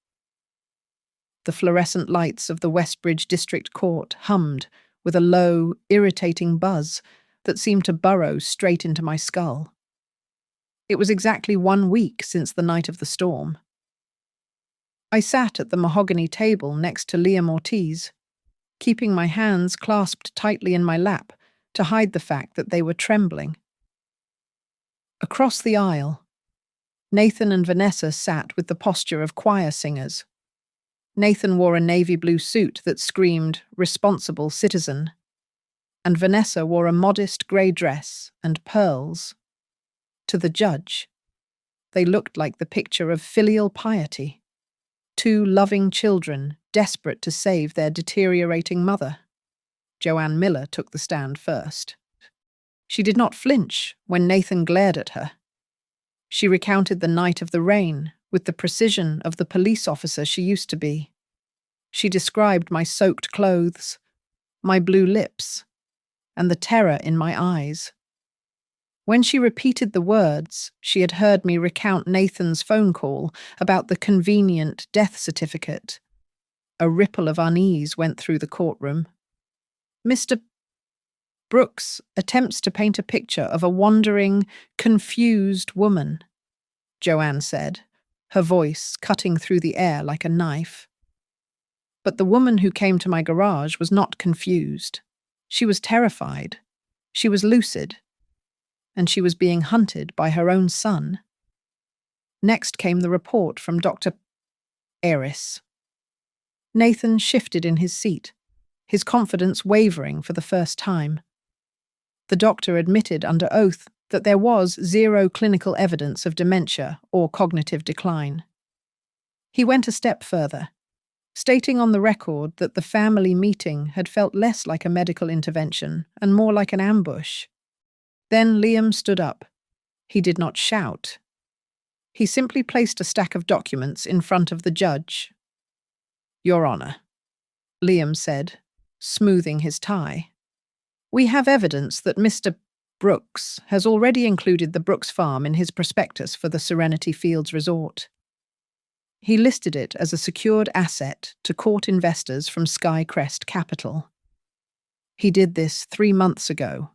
The fluorescent lights of the Westbridge District Court hummed with a low, irritating buzz that seemed to burrow straight into my skull. It was exactly 1 week since the night of the storm. I sat at the mahogany table next to Liam Ortiz, keeping my hands clasped tightly in my lap to hide the fact that they were trembling. Across the aisle, Nathan and Vanessa sat with the posture of choir singers. Nathan wore a navy blue suit that screamed, "Responsible citizen," and Vanessa wore a modest grey dress and pearls. To the judge, they looked like the picture of filial piety. 2 loving children desperate to save their deteriorating mother. Joanne Miller took the stand first. She did not flinch when Nathan glared at her. She recounted the night of the rain with the precision of the police officer she used to be. She described my soaked clothes, my blue lips, and the terror in my eyes. When she repeated the words, she had heard me recount Nathan's phone call about the convenient death certificate. A ripple of unease went through the courtroom. "Mr. Brooks attempts to paint a picture of a wandering, confused woman," Joanne said, her voice cutting through the air like a knife. But the woman who came to my garage was not confused. She was terrified. She was lucid. And she was being hunted by her own son. Next came the report from Dr. Eris. Nathan shifted in his seat, his confidence wavering for the first time. The doctor admitted under oath that there was zero clinical evidence of dementia or cognitive decline. He went a step further, stating on the record that the family meeting had felt less like a medical intervention and more like an ambush. Then Liam stood up. He did not shout. He simply placed a stack of documents in front of the judge. "Your Honour," Liam said, smoothing his tie, "we have evidence that Mr. Brooks has already included the Brooks Farm in his prospectus for the Serenity Fields Resort. He listed it as a secured asset to court investors from Skycrest Capital. He did this 3 months ago,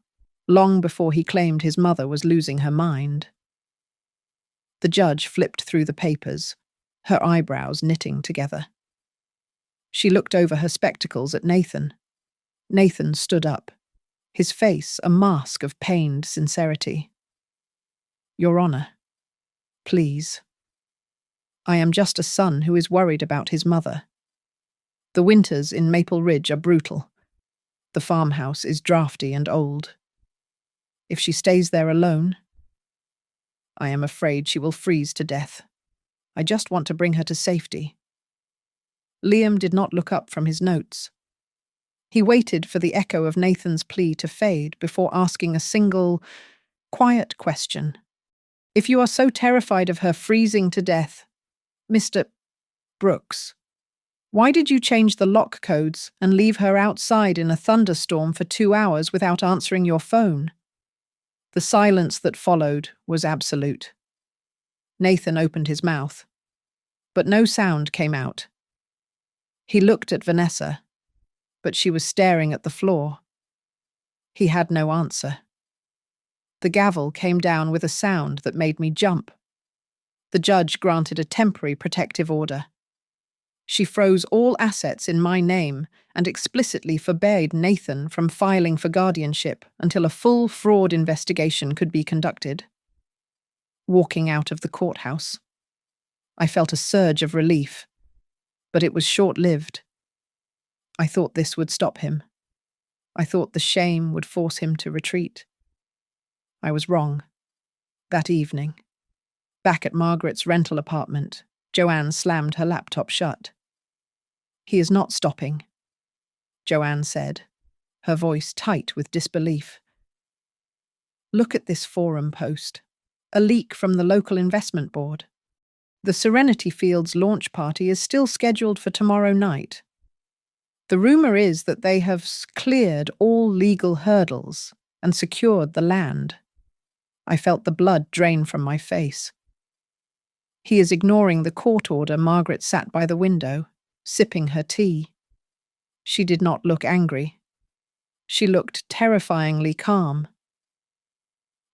long before he claimed his mother was losing her mind." The judge flipped through the papers, her eyebrows knitting together. She looked over her spectacles at Nathan. Nathan stood up, his face a mask of pained sincerity. "Your Honour, please. I am just a son who is worried about his mother. The winters in Maple Ridge are brutal. The farmhouse is drafty and old. If she stays there alone, I am afraid she will freeze to death. I just want to bring her to safety." Liam did not look up from his notes. He waited for the echo of Nathan's plea to fade before asking a single, quiet question. "If you are so terrified of her freezing to death, Mr. Brooks, why did you change the lock codes and leave her outside in a thunderstorm for 2 hours without answering your phone?" The silence that followed was absolute. Nathan opened his mouth, but no sound came out. He looked at Vanessa, but she was staring at the floor. He had no answer. The gavel came down with a sound that made me jump. The judge granted a temporary protective order. She froze all assets in my name and explicitly forbade Nathan from filing for guardianship until a full fraud investigation could be conducted. Walking out of the courthouse, I felt a surge of relief, but it was short-lived. I thought this would stop him. I thought the shame would force him to retreat. I was wrong. That evening, back at Margaret's rental apartment, Joanne slammed her laptop shut. "He is not stopping," Joanne said, her voice tight with disbelief. "Look at this forum post. A leak from the local investment board. The Serenity Fields launch party is still scheduled for tomorrow night. The rumor is that they have cleared all legal hurdles and secured the land." I felt the blood drain from my face. "He is ignoring the court order." Margaret sat by the window, sipping her tea. She did not look angry. She looked terrifyingly calm.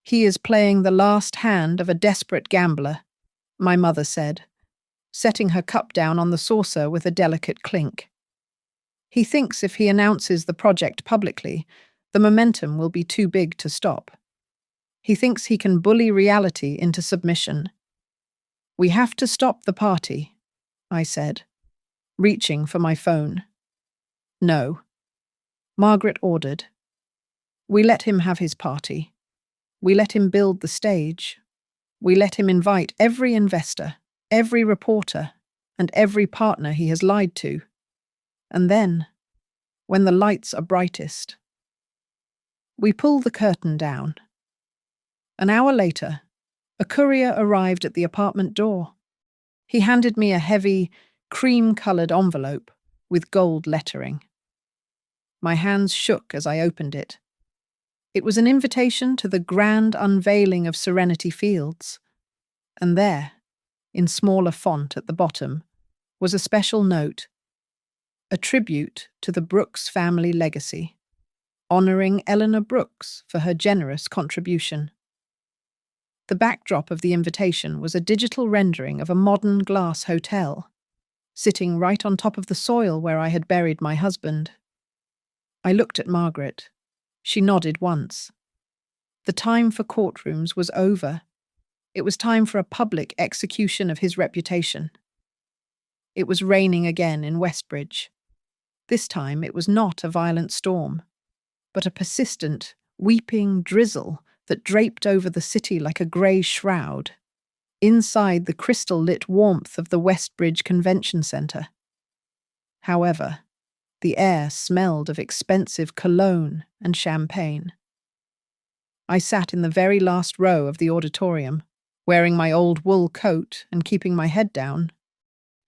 "He is playing the last hand of a desperate gambler," my mother said, setting her cup down on the saucer with a delicate clink. "He thinks if he announces the project publicly, the momentum will be too big to stop. He thinks he can bully reality into submission. We have to stop the party," I said, reaching for my phone. "No," Margaret ordered. "We let him have his party. We let him build the stage. We let him invite every investor, every reporter, and every partner he has lied to. And then, when the lights are brightest, we pull the curtain down." An hour later, a courier arrived at the apartment door. He handed me a heavy, cream-coloured envelope with gold lettering. My hands shook as I opened it. It was an invitation to the grand unveiling of Serenity Fields. And there, in smaller font at the bottom, was a special note, a tribute to the Brooks family legacy, honouring Eleanor Brooks for her generous contribution. The backdrop of the invitation was a digital rendering of a modern glass hotel, sitting right on top of the soil where I had buried my husband. I looked at Margaret. She nodded once. The time for courtrooms was over. It was time for a public execution of his reputation. It was raining again in Westbridge. This time it was not a violent storm, but a persistent, weeping drizzle that draped over the city like a grey shroud, inside the crystal-lit warmth of the Westbridge Convention Centre. However, the air smelled of expensive cologne and champagne. I sat in the very last row of the auditorium, wearing my old wool coat and keeping my head down.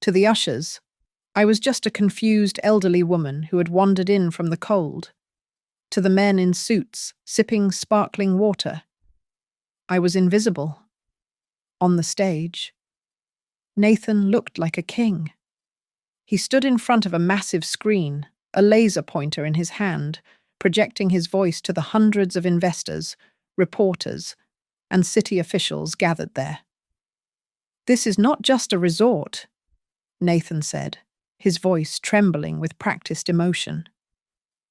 To the ushers, I was just a confused elderly woman who had wandered in from the cold. To the men in suits, sipping sparkling water, I was invisible. On the stage, Nathan looked like a king. He stood in front of a massive screen, a laser pointer in his hand, projecting his voice to the hundreds of investors, reporters, and city officials gathered there. "This is not just a resort," Nathan said, his voice trembling with practiced emotion.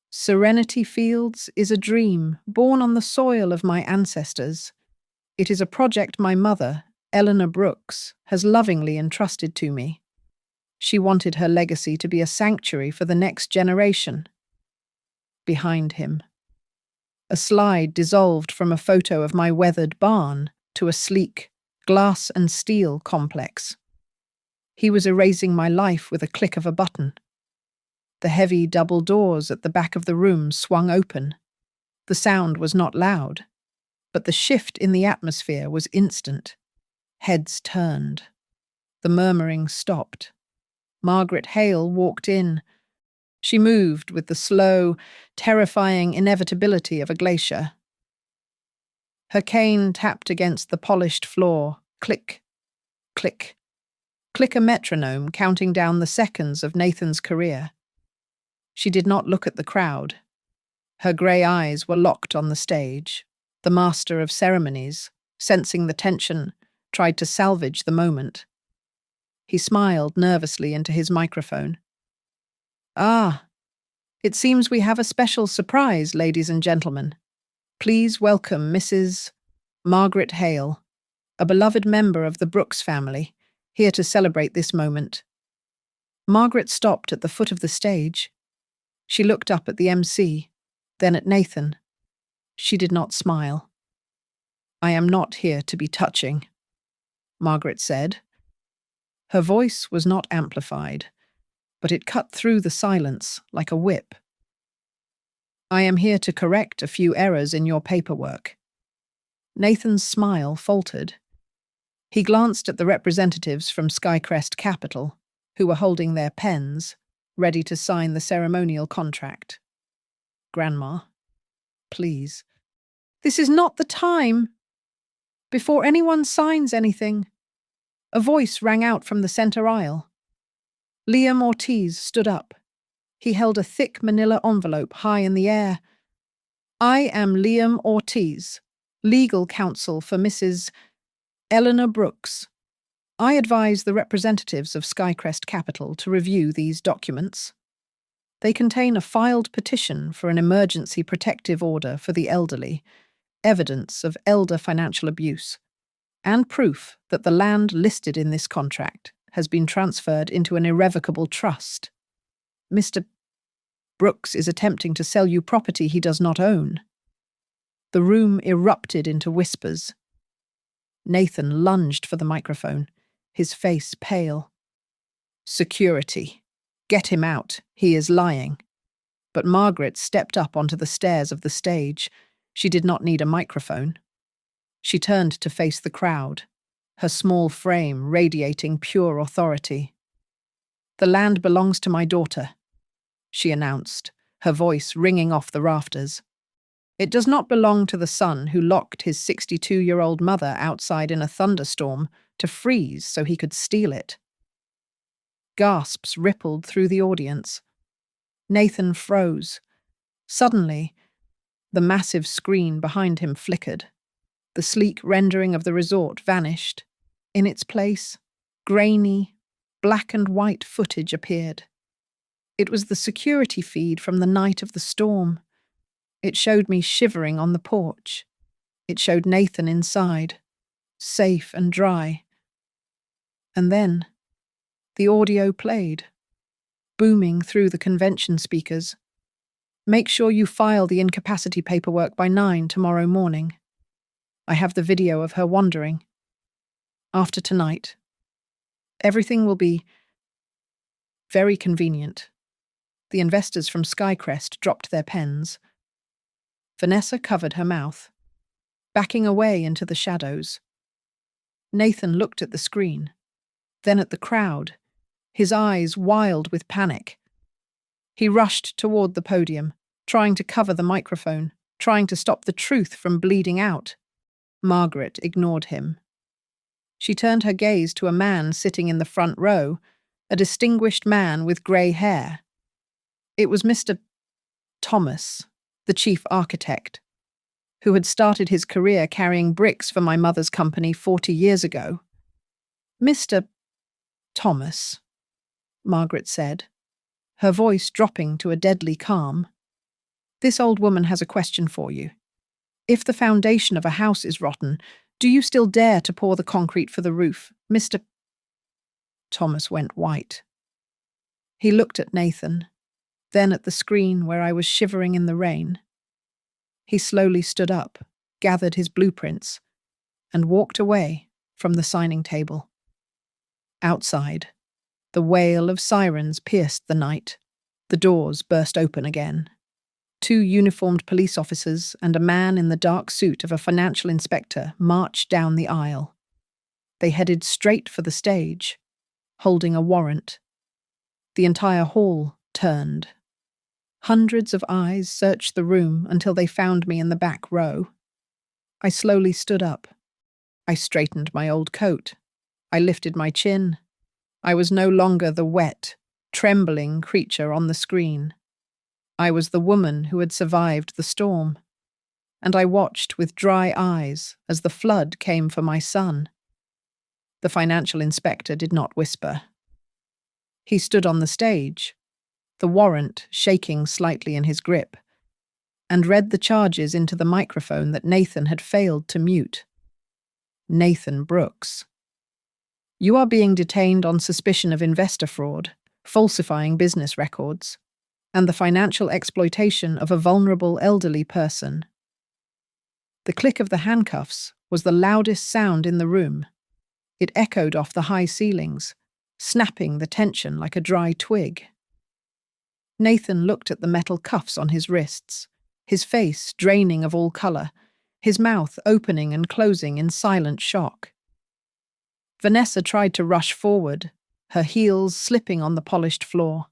"Serenity Fields is a dream born on the soil of my ancestors. It is a project my mother, Eleanor Brooks, has lovingly entrusted to me. She wanted her legacy to be a sanctuary for the next generation." Behind him, a slide dissolved from a photo of my weathered barn to a sleek, glass and steel complex. He was erasing my life with a click of a button. The heavy double doors at the back of the room swung open. The sound was not loud, but the shift in the atmosphere was instant. Heads turned. The murmuring stopped. Margaret Hale walked in. She moved with the slow, terrifying inevitability of a glacier. Her cane tapped against the polished floor. Click, click, click, a metronome counting down the seconds of Nathan's career. She did not look at the crowd. Her grey eyes were locked on the stage. The master of ceremonies, sensing the tension, tried to salvage the moment. He smiled nervously into his microphone. "Ah, it seems we have a special surprise, ladies and gentlemen. Please welcome Mrs. Margaret Hale, a beloved member of the Brooks family, here to celebrate this moment." Margaret stopped at the foot of the stage. She looked up at the MC, then at Nathan. She did not smile. "I am not here to be touching," Margaret said. Her voice was not amplified, but it cut through the silence like a whip. "I am here to correct a few errors in your paperwork." Nathan's smile faltered. He glanced at the representatives from Skycrest Capital, who were holding their pens, ready to sign the ceremonial contract. "Grandma, please." "This is not the time." "Before anyone signs anything," a voice rang out from the center aisle. Liam Ortiz stood up. He held a thick manila envelope high in the air. "I am Liam Ortiz, legal counsel for Mrs. Eleanor Brooks. I advise the representatives of Skycrest Capital to review these documents. They contain a filed petition for an emergency protective order for the elderly, evidence of elder financial abuse, and proof that the land listed in this contract has been transferred into an irrevocable trust. Mr. Brooks is attempting to sell you property he does not own." The room erupted into whispers. Nathan lunged for the microphone, his face pale. "Security. Get him out. He is lying." But Margaret stepped up onto the stairs of the stage. She did not need a microphone. She turned to face the crowd, her small frame radiating pure authority. "The land belongs to my daughter," she announced, her voice ringing off the rafters. "It does not belong to the son who locked his 62-year-old mother outside in a thunderstorm to freeze so he could steal it." Gasps rippled through the audience. Nathan froze. Suddenly, the massive screen behind him flickered. The sleek rendering of the resort vanished. In its place, grainy, black and white footage appeared. It was the security feed from the night of the storm. It showed me shivering on the porch. It showed Nathan inside, safe and dry. And then the audio played, booming through the convention speakers. Make sure you file the incapacity paperwork by 9 tomorrow morning. I have the video of her wandering. After tonight, everything will be very convenient. The investors from Skycrest dropped their pens. Vanessa covered her mouth, backing away into the shadows. Nathan looked at the screen, then at the crowd, his eyes wild with panic. He rushed toward the podium, trying to cover the microphone, trying to stop the truth from bleeding out. Margaret ignored him. She turned her gaze to a man sitting in the front row, a distinguished man with grey hair. It was Mr. Thomas, the chief architect, who had started his career carrying bricks for my mother's company 40 years ago. Mr. Thomas, Margaret said, her voice dropping to a deadly calm. This old woman has a question for you. If the foundation of a house is rotten, do you still dare to pour the concrete for the roof? Mr. Thomas went white. He looked at Nathan, then at the screen where I was shivering in the rain. He slowly stood up, gathered his blueprints, and walked away from the signing table. Outside, the wail of sirens pierced the night. The doors burst open again. 2 uniformed police officers and a man in the dark suit of a financial inspector marched down the aisle. They headed straight for the stage, holding a warrant. The entire hall turned. Hundreds of eyes searched the room until they found me in the back row. I slowly stood up. I straightened my old coat. I lifted my chin. I was no longer the wet, trembling creature on the screen. I was the woman who had survived the storm. And I watched with dry eyes as the flood came for my son. The financial inspector did not whisper. He stood on the stage, the warrant shaking slightly in his grip, and read the charges into the microphone that Nathan had failed to mute. Nathan Brooks. You are being detained on suspicion of investor fraud, falsifying business records, and the financial exploitation of a vulnerable elderly person. The click of the handcuffs was the loudest sound in the room. It echoed off the high ceilings, snapping the tension like a dry twig. Nathan looked at the metal cuffs on his wrists, his face draining of all colour, his mouth opening and closing in silent shock. Vanessa tried to rush forward, her heels slipping on the polished floor.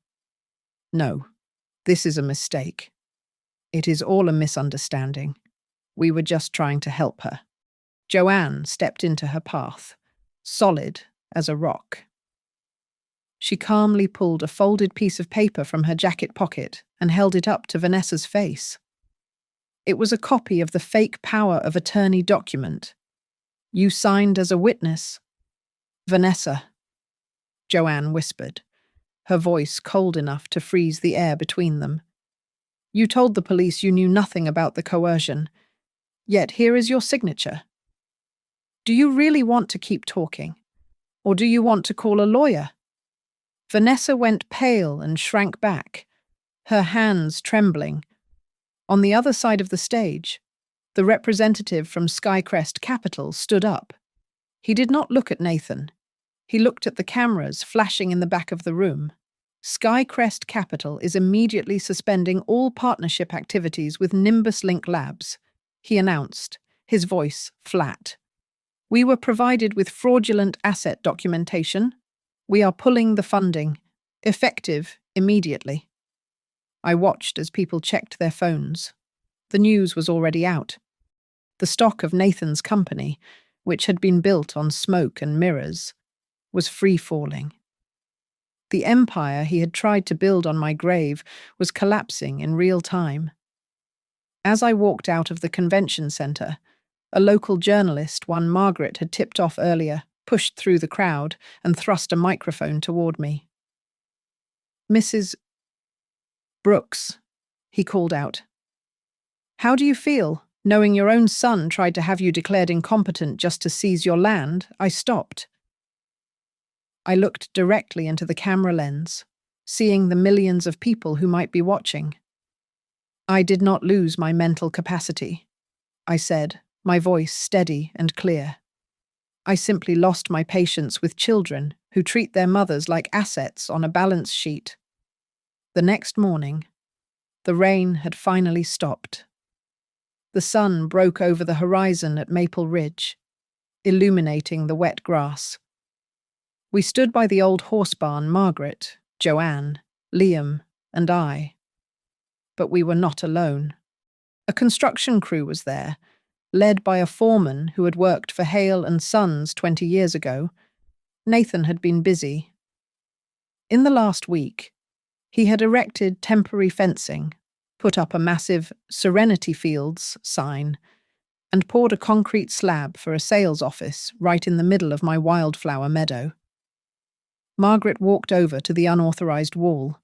No, this is a mistake. It is all a misunderstanding. We were just trying to help her. Joanne stepped into her path, solid as a rock. She calmly pulled a folded piece of paper from her jacket pocket and held it up to Vanessa's face. It was a copy of the fake power of attorney document. You signed as a witness. Vanessa, Joanne whispered, her voice cold enough to freeze the air between them. You told the police you knew nothing about the coercion, yet here is your signature. Do you really want to keep talking, or do you want to call a lawyer? Vanessa went pale and shrank back, her hands trembling. On the other side of the stage, the representative from Skycrest Capital stood up. He did not look at Nathan. He looked at the cameras flashing in the back of the room. Skycrest Capital is immediately suspending all partnership activities with Nimbus Link Labs, he announced, his voice flat. We were provided with fraudulent asset documentation. We are pulling the funding, effective immediately. I watched as people checked their phones. The news was already out. The stock of Nathan's company, which had been built on smoke and mirrors, was free-falling. The empire he had tried to build on my grave was collapsing in real time. As I walked out of the convention centre, a local journalist, one Margaret had tipped off earlier, pushed through the crowd and thrust a microphone toward me. Mrs. Brooks, he called out. How do you feel? Knowing your own son tried to have you declared incompetent just to seize your land, I stopped. I looked directly into the camera lens, seeing the millions of people who might be watching. I did not lose my mental capacity, I said, my voice steady and clear. I simply lost my patience with children who treat their mothers like assets on a balance sheet. The next morning, the rain had finally stopped. The sun broke over the horizon at Maple Ridge, illuminating the wet grass. We stood by the old horse barn, Margaret, Joanne, Liam, and I. But we were not alone. A construction crew was there, led by a foreman who had worked for Hale and Sons 20 years ago. Nathan had been busy. In the last week, he had erected temporary fencing, put up a massive Serenity Fields sign, and poured a concrete slab for a sales office right in the middle of my wildflower meadow. Margaret walked over to the unauthorized wall.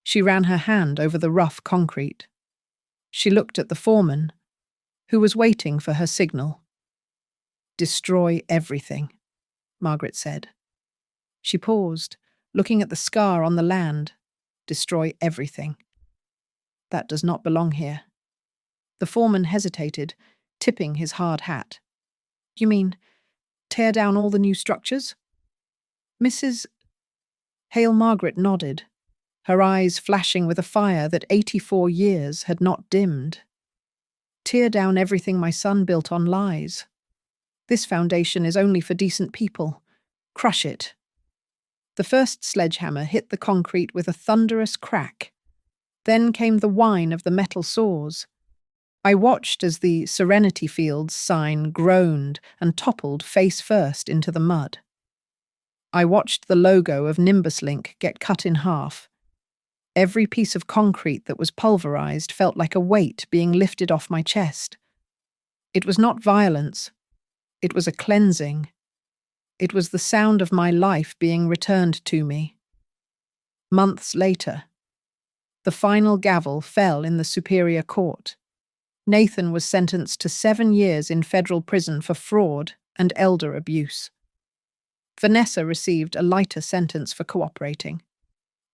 She ran her hand over the rough concrete. She looked at the foreman, who was waiting for her signal. "Destroy everything," Margaret said. She paused, looking at the scar on the land. "Destroy everything. That does not belong here." The foreman hesitated, tipping his hard hat. "You mean, tear down all the new structures?" Mrs. Hale Margaret nodded, her eyes flashing with a fire that 84 years had not dimmed. "Tear down everything my son built on lies. This foundation is only for decent people. Crush it." The first sledgehammer hit the concrete with a thunderous crack. Then came the whine of the metal saws. I watched as the Serenity Fields sign groaned and toppled face first into the mud. I watched the logo of NimbusLink get cut in half. Every piece of concrete that was pulverized felt like a weight being lifted off my chest. It was not violence. It was a cleansing. It was the sound of my life being returned to me. Months later, the final gavel fell in the Superior Court. Nathan was sentenced to 7 years in federal prison for fraud and elder abuse. Vanessa received a lighter sentence for cooperating,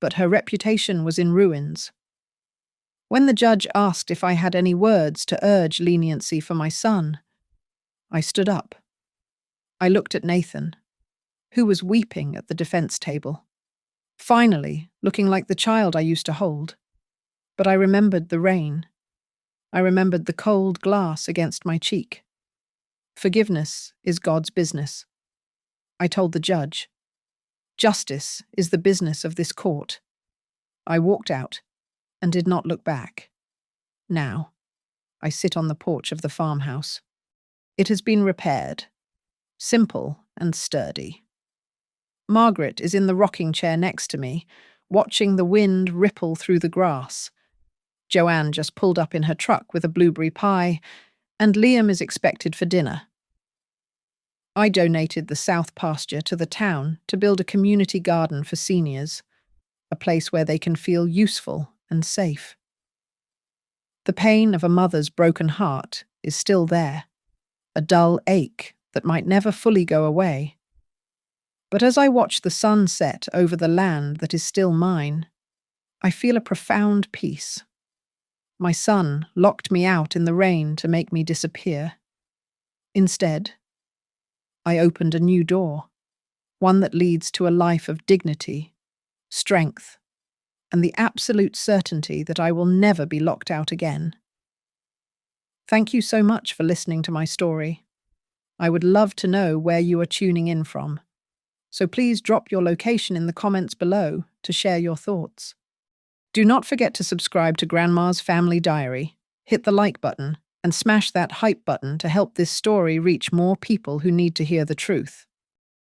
but her reputation was in ruins. When the judge asked if I had any words to urge leniency for my son, I stood up. I looked at Nathan, who was weeping at the defense table, finally looking like the child I used to hold. But I remembered the rain. I remembered the cold glass against my cheek. Forgiveness is God's business. I told the judge, "Justice is the business of this court." I walked out and did not look back. Now, I sit on the porch of the farmhouse. It has been repaired, simple and sturdy. Margaret is in the rocking chair next to me, watching the wind ripple through the grass. Joanne just pulled up in her truck with a blueberry pie, and Liam is expected for dinner. I donated the south pasture to the town to build a community garden for seniors, a place where they can feel useful and safe. The pain of a mother's broken heart is still there, a dull ache that might never fully go away. But as I watch the sun set over the land that is still mine, I feel a profound peace. My son locked me out in the rain to make me disappear. Instead, I opened a new door, one that leads to a life of dignity, strength, and the absolute certainty that I will never be locked out again. Thank you so much for listening to my story. I would love to know where you are tuning in from, so please drop your location in the comments below to share your thoughts. Do not forget to subscribe to Grandma's Family Diary, hit the like button, and smash that hype button to help this story reach more people who need to hear the truth.